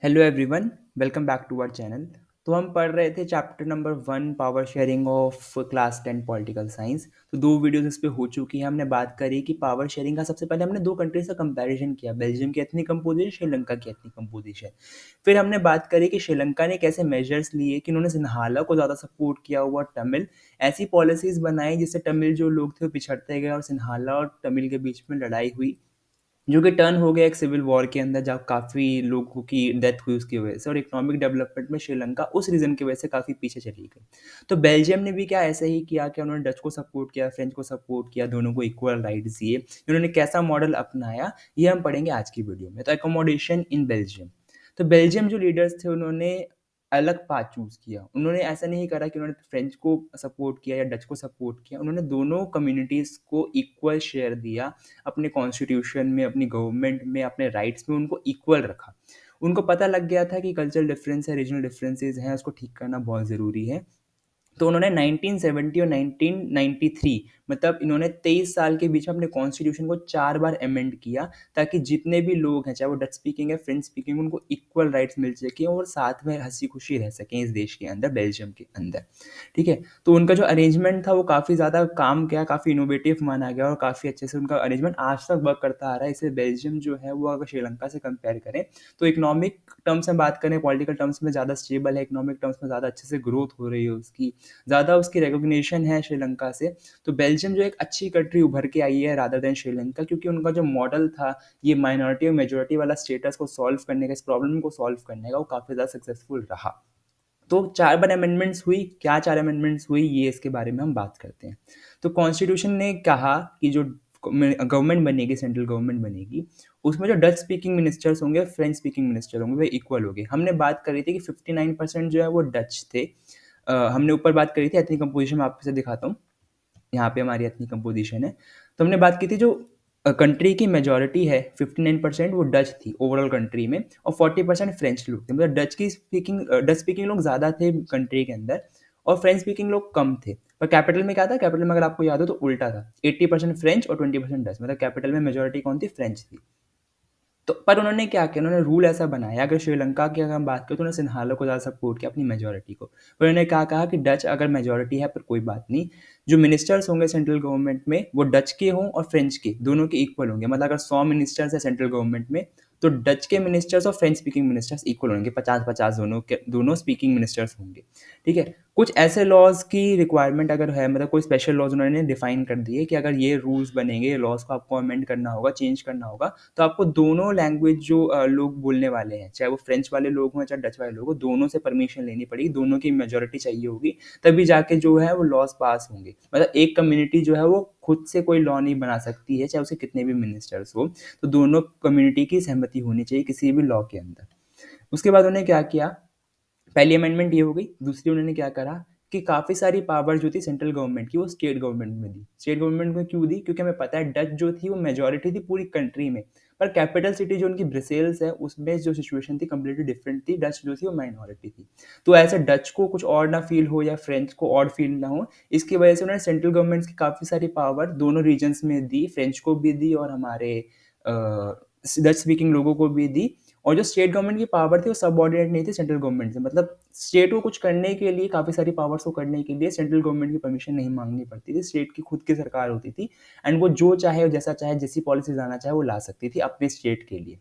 Hello everyone, welcome back to our channel. तो हम पढ़ रहे थे chapter number 1 power sharing of class 10 political science. तो दो वीडियोस इस पे हो चुकी हैं। हमने बात करी कि पावर शेयरिंग का सबसे पहले हमने दो कंट्रीज का कंपैरिजन किया, बेल्जियम की एथनिक कंपोजिशन, श्रीलंका की एथनिक कंपोजिशन। फिर हमने बात करी कि श्रीलंका ने कैसे मेजर्स लिए कि उन्होंने सिन्हाला को ज़्यादा सपोर्ट किया हुआ, तमिल ऐसी पॉलिसीज़ बनाई जिससे तमिल जो लोग थे वो पिछड़ते गए और सिन्हाला और तमिल के बीच में लड़ाई हुई, जो कि टर्न हो गया एक सिविल वॉर के अंदर, जहाँ काफ़ी लोगों की डेथ हुई उसकी वजह से, और इकोनॉमिक डेवलपमेंट में श्रीलंका उस रीज़न की वजह से काफ़ी पीछे चली गई। तो बेल्जियम ने भी क्या ऐसा ही किया कि उन्होंने डच को सपोर्ट किया, फ्रेंच को सपोर्ट किया, दोनों को इक्वल राइट्स दिए। उन्होंने कैसा मॉडल अपनाया ये हम पढ़ेंगे आज की वीडियो में। तो एकोमोडेशन इन बेल्जियम। तो बेल्जियम जो लीडर्स थे उन्होंने अलग पाथ चूज़ किया। उन्होंने ऐसा नहीं करा कि उन्होंने फ्रेंच को सपोर्ट किया या डच को सपोर्ट किया। उन्होंने दोनों कम्युनिटीज़ को इक्वल शेयर दिया अपने कॉन्स्टिट्यूशन में, अपनी गवर्नमेंट में, अपने राइट्स में उनको इक्वल रखा। उनको पता लग गया था कि कल्चरल डिफरेंस है, रीजनल डिफरेंसेस हैं, उसको ठीक करना बहुत ज़रूरी है। तो उन्होंने 1970 और 1993, मतलब इन्होंने 23 साल के बीच में अपने कॉन्स्टिट्यूशन को 4 बार अमेंड किया, ताकि जितने भी लोग हैं, चाहे वो डच स्पीकिंग है, फ्रेंच स्पीकिंग, उनको इक्वल राइट्स मिल सकें और साथ में हंसी खुशी रह सकें इस देश के अंदर, बेल्जियम के अंदर। ठीक है। तो उनका जो अरेंजमेंट था वो काफ़ी ज़्यादा काम किया, काफ़ी इनोवेटिव माना गया और काफ़ी अच्छे से उनका अरेंजमेंट आज तक वर्क करता आ रहा है। इसलिए बेल्जियम जो है वो अगर श्रीलंका से कंपेयर करें तो इकोनॉमिक टर्म्स में बात करें, पॉलिटिकल टर्म्स में ज़्यादा स्टेबल है, इकोनॉमिक टर्म्स में ज़्यादा अच्छे से ग्रोथ हो रही है उसकी, ज़्यादा उसकी रिकॉग्निशन है श्रीलंका से। तो बेल्जियम जो एक अच्छी कंट्री उभर के आई है रादर देन श्रीलंका, क्योंकि उनका जो मॉडल था ये माइनॉरिटी और मेजॉरिटी वाला स्टेटस को सॉल्व करने का, इस प्रॉब्लम को सॉल्व करने का, वो काफ़ी ज़्यादा सक्सेसफुल रहा। तो 4 बार अमेंडमेंट्स हुई। क्या 4 अमेंडमेंट्स हुई ये इसके बारे में हम बात करते हैं। तो कॉन्स्टिट्यूशन ने कहा कि जो गवर्नमेंट बनेगी, सेंट्रल गवर्नमेंट बनेगी, उसमें जो डच स्पीकिंग मिनिस्टर्स होंगे, फ्रेंच स्पीकिंग मिनिस्टर होंगे, वे इक्वल होंगे। हमने बात करी थी कि 59% जो है वो डच थे। हमने ऊपर बात करी थी एथनिक कंपोजिशन, में आपको से दिखाता हूँ। यहाँ पे हमारी एथनिक कंपोजिशन है। तो हमने बात की थी जो कंट्री की मेजॉरिटी है 59% वो डच थी ओवरऑल कंट्री में, और 40% फ्रेंच लोग थे। मतलब डच स्पीकिंग लोग ज़्यादा थे कंट्री के अंदर और फ्रेंच स्पीकिंग लोग कम थे। पर कैपिटल में क्या था? कैपिटल में अगर आपको याद हो तो उल्टा था, 80% फ्रेंच और 20% डच। मतलब कैपिटल में मेजॉरिटी कौन थी? फ्रेंच थी। तो पर उन्होंने क्या किया, उन्होंने रूल ऐसा बनाया, अगर श्रीलंका की अगर हम बात करें तो उन्होंने सिन्हालो को ज़्यादा सपोर्ट किया अपनी मेजॉरिटी को। पर उन्होंने क्या कहा कि डच अगर मेजॉरिटी है पर कोई बात नहीं, जो मिनिस्टर्स होंगे सेंट्रल गवर्नमेंट में वो डच के हों और फ्रेंच के, दोनों के इक्वल होंगे। मतलब अगर 100 मिनिस्टर्स है सेंट्रल गवर्नमेंट में तो डच के मिनिस्टर्स और फ्रेंच स्पीकिंग मिनिस्टर्स इक्वल होंगे, 50-50 दोनों स्पीकिंग मिनिस्टर्स होंगे। ठीक है। कुछ ऐसे लॉज की रिक्वायरमेंट अगर है, मतलब कोई स्पेशल लॉज उन्होंने डिफाइन कर दिए कि अगर ये रूल्स बनेंगे, ये लॉज को आपको अमेंड करना होगा, चेंज करना होगा, तो आपको दोनों लैंग्वेज जो लोग बोलने वाले हैं, चाहे वो फ्रेंच वाले लोग हों चाहे डच वाले लोग हों, दोनों से परमिशन लेनी पड़ेगी, दोनों की मेजोरिटी चाहिए होगी, तभी जाके जो है वो लॉज पास होंगे। मतलब एक कम्युनिटी जो है वो खुद से कोई लॉ नहीं बना सकती है, चाहे उसे कितने भी मिनिस्टर्स हो। तो दोनों कम्युनिटी की सहमति होनी चाहिए किसी भी लॉ के अंदर। उसके बाद उन्होंने क्या किया, पहली अमेंडमेंट ये हो गई। दूसरी उन्होंने क्या करा कि काफ़ी सारी पावर जो थी सेंट्रल गवर्नमेंट की वो स्टेट गवर्नमेंट में दी। स्टेट गवर्नमेंट में क्यों दी? क्योंकि हमें पता है डच जो थी वो मेजॉरिटी थी पूरी कंट्री में, पर कैपिटल सिटी जो उनकी ब्रसेल्स है उसमें जो सिचुएशन थी कंप्लीटली डिफरेंट थी। डच जो थी वो माइनॉरिटी थी। तो ऐसे डच को कुछ और ना फील हो या फ्रेंच को और फील ना हो, इसकी वजह से उन्होंने सेंट्रल गवर्नमेंट की काफ़ी सारी पावर दोनों रीजन्स में दी, फ्रेंच को भी दी और हमारे डच स्पीकिंग लोगों को भी दी। और जो स्टेट गवर्नमेंट की पावर थी वो सबऑर्डिनेट नहीं थी सेंट्रल गवर्नमेंट से। मतलब स्टेट को कुछ करने के लिए, काफ़ी सारी पावर्स को करने के लिए सेंट्रल गवर्नमेंट की परमिशन नहीं मांगनी पड़ती थी, स्टेट की खुद की सरकार होती थी। एंड वो जो चाहे, जैसा चाहे, जैसी पॉलिसी लाना चाहे वो ला सकती थी अपने स्टेट के लिए।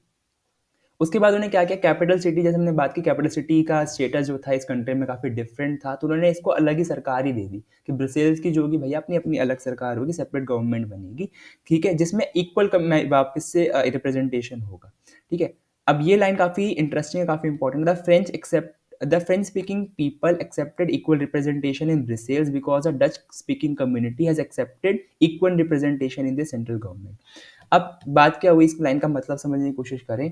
उसके बाद उन्होंने क्या किया, कैपिटल सिटी, जैसे हमने बात की, कैपिटल सिटी का स्टेटस जो था इस कंट्री में काफ़ी डिफरेंट था, तो उन्होंने इसको अलग ही सरकार ही दे दी कि ब्रसेल्स की जो होगी भैया अपनी अपनी अलग सरकार होगी, सेपरेट गवर्नमेंट बनेगी। ठीक है, जिसमें इक्वल वापस से रिप्रेजेंटेशन होगा। ठीक है। अब ये लाइन काफ़ी इंटरेस्टिंग है, काफ़ी important. The French speaking people accepted equal representation in Brussels because the Dutch speaking community has accepted equal representation in the central government। अब बात क्या हुई, इस लाइन का मतलब समझने की कोशिश करें।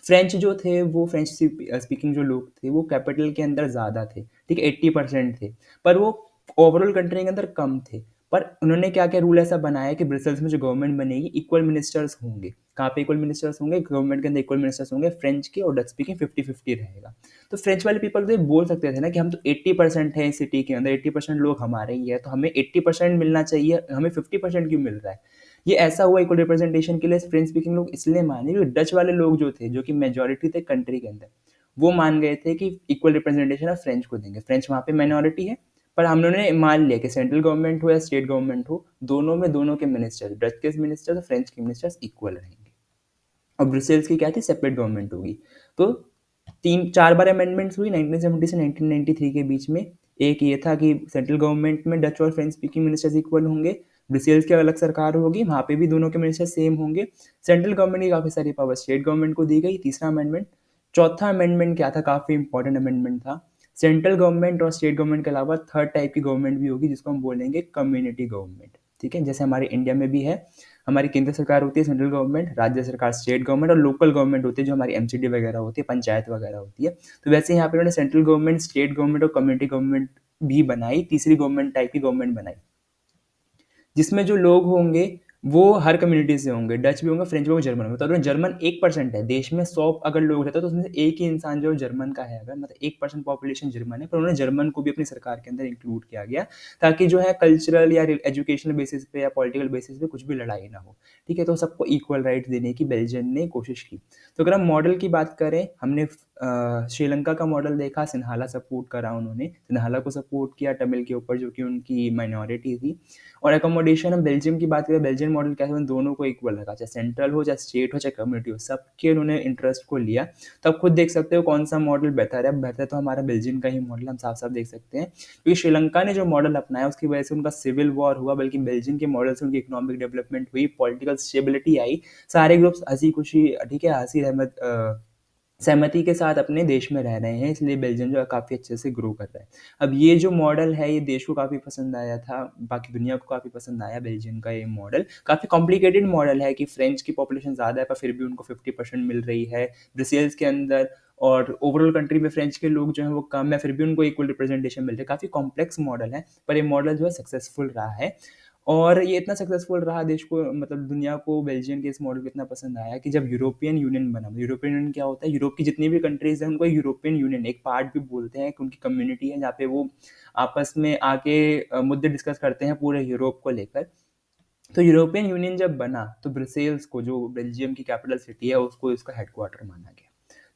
फ्रेंच जो थे वो फ्रेंच स्पीकिंग जो लोग थे वो कैपिटल के अंदर ज़्यादा थे, ठीक है, 80% थे, पर वो ओवरऑल कंट्री के अंदर कम थे। पर उन्होंने क्या क्या रूल ऐसा बनाया कि ब्रसेल्स में जो गवर्नमेंट बनेगी इक्वल मिनिस्टर्स होंगे। कहाँ पे इक्वल मिनिस्टर्स होंगे? गवर्नमेंट के अंदर इक्वल मिनिस्टर्स होंगे, फ्रेंच के और डच स्पीकिंग 50-50 रहेगा। तो फ्रेंच वाले पीपल तो ये बोल सकते थे ना कि हम तो 80% हैं इस सिटी के अंदर, 80% लोग हमारे ही है, तो हमें 80% मिलना चाहिए, हमें 50% क्यों मिल रहा है? ये ऐसा हुआ इक्वल रिप्रेजेंटेशन के लिए फ्रेंच स्पीकिंग लोग इसलिए माने क्योंकि डच वाले लोग जो थे, जो कि मेजॉरिटी थे कंट्री के अंदर, वो मान गए थे कि इक्वल रिप्रेजेंटेशन ऑफ फ्रेंच को देंगे। फ्रेंच वहाँ पे माइनॉरिटी है, पर हम लोगों ने मान लिया कि सेंट्रल गवर्नमेंट हो या स्टेट गवर्नमेंट हो, दोनों में दोनों के मिनिस्टर्स, डच के मिनिस्टर्स और फ्रेंच के मिनिस्टर्स इक्वल रहेंगे। और ब्रुसेल्स की क्या थी, सेपरेट गवर्नमेंट होगी। तो 3-4 बार अमेंडमेंट्स हुई 1970 से 1993 के बीच में। एक ये था कि सेंट्रल गवर्नमेंट में डच और फ्रेंच स्पीकिंग मिनिस्टर्स इक्वल होंगे, ब्रुसेल्स की अलग सरकार होगी, वहाँ पे भी दोनों के मिनिस्टर सेम होंगे। सेंट्रल गवर्नमेंट की काफ़ी सारी पावर स्टेट गवर्नमेंट को दी गई, तीसरा अमेंडमेंट। चौथा अमेंडमेंट क्या था, काफ़ी इंपॉर्टेंट अमेंडमेंट था, सेंट्रल गवर्नमेंट और स्टेट गवर्नमेंट के अलावा थर्ड टाइप की गवर्नमेंट भी होगी जिसको हम बोलेंगे कम्युनिटी गवर्नमेंट। ठीक है, जैसे हमारे इंडिया में भी है, हमारी केंद्र सरकार होती है सेंट्रल गवर्नमेंट, राज्य सरकार स्टेट गवर्नमेंट, और लोकल गवर्नमेंट होती है जो हमारी एमसीडी वगैरह होती है, पंचायत वगैरह होती है। तो वैसे यहाँ पे उन्होंने सेंट्रल गवर्नमेंट, स्टेट गवर्नमेंट और कम्युनिटी गवर्नमेंट भी बनाई, तीसरी गवर्नमेंट टाइप की गवर्नमेंट बनाई, जिसमें जो लोग होंगे वो हर कम्युनिटी से होंगे, डच भी होंगे, फ्रेंच भी होंगे, जर्मन होंगे। तो जर्मन 1% है देश में, 100 अगर लोग रहते हैं तो उसमें से एक ही इंसान जो जर्मन का है, अगर मतलब 1% पॉपुलेशन जर्मन है, पर उन्होंने जर्मन को भी अपनी सरकार के अंदर इंक्लूड किया गया, ताकि जो है कल्चरल या एजुकेशनल बेसिस पे या पॉलिटिकल बेसिस पे कुछ भी लड़ाई ना हो। ठीक है, तो सबको इक्वल राइट देने की बेल्जियम ने कोशिश की। तो अगर हम मॉडल की बात करें, हमने श्रीलंका का मॉडल देखा, सिन्हाला सपोर्ट करा, उन्होंने सिन्हाला को सपोर्ट किया तमिल के ऊपर, जो कि उनकी माइनॉरिटी थी। और एकोमोडेशन, हम बेल्जियम की बात करें, बेल्जियम मॉडल क्या है, उन दोनों को इक्वल रखा, चाहे सेंट्रल हो, चाहे स्टेट हो, चाहे कम्युनिटी हो, सबके उन्होंने इंटरेस्ट को लिया। तो आप खुद देख सकते हो कौन सा मॉडल बेहतर है। बेहतर तो हमारा बेल्जियम का ही मॉडल, हम साफ साफ देख सकते हैं, क्योंकि श्रीलंका ने जो मॉडल अपनाया उसकी वजह से उनका सिविल वॉर हुआ, बल्कि बेल्जियम के मॉडल से उनकी इकोनॉमिक डेवलपमेंट हुई, पॉलिटिकल स्टेबिलिटी आई, सारे ग्रुप्स हंसी खुशी, ठीक है, हंसी रहमत सहमति के साथ अपने देश में रह रहे हैं, इसलिए बेल्जियम जो है काफ़ी अच्छे से ग्रो कर रहा है। अब ये जो मॉडल है, ये देश को काफ़ी पसंद आया था, बाकी दुनिया को काफ़ी पसंद आया बेल्जियम का ये मॉडल। काफ़ी कॉम्प्लिकेटेड मॉडल है कि फ्रेंच की पॉपुलेशन ज़्यादा है पर फिर भी उनको 50% मिल रही है ब्रसेल्स के अंदर, और ओवरऑल कंट्री में फ्रेंच के लोग जो हैं वो कम है, फिर भी उनको इक्वल रिप्रेजेंटेशन मिल रही है। काफ़ी कॉम्प्लेक्स मॉडल है, पर ये मॉडल जो है सक्सेसफुल रहा है। और ये इतना सक्सेसफुल रहा देश को, मतलब दुनिया को बेल्जियम के इस मॉडल को इतना पसंद आया कि जब यूरोपियन यूनियन बना, यूरोपियन यूनियन क्या होता है, यूरोप की जितनी भी कंट्रीज हैं उनको यूरोपियन यूनियन एक पार्ट भी बोलते हैं, कि उनकी कम्युनिटी है जहाँ पे वो आपस में आके मुद्दे डिस्कस करते हैं पूरे यूरोप को लेकर। तो यूरोपियन यूनियन जब बना तो ब्रसेल्स को, जो बेल्जियम की कैपिटल सिटी है, उसको इसका हेडक्वार्टर माना गया।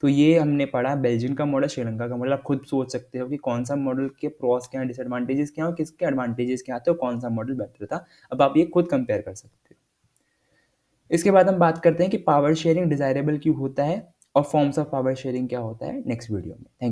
तो ये हमने पढ़ा बेल्जियम का मॉडल, श्रीलंका का मॉडल। आप खुद सोच सकते हो कि कौन सा मॉडल के प्रॉस क्या हैं, डिसएडवांटेजेस क्या हैं, और किसके एडवांटेजेस क्या आते हैं, और कौन सा मॉडल बेटर था। अब आप ये खुद कंपेयर कर सकते हो। इसके बाद हम बात करते हैं कि पावर शेयरिंग डिजायरेबल क्यों होता है, और फॉर्म्स ऑफ पावर शेयरिंग क्या होता है, नेक्स्ट वीडियो में। थैंक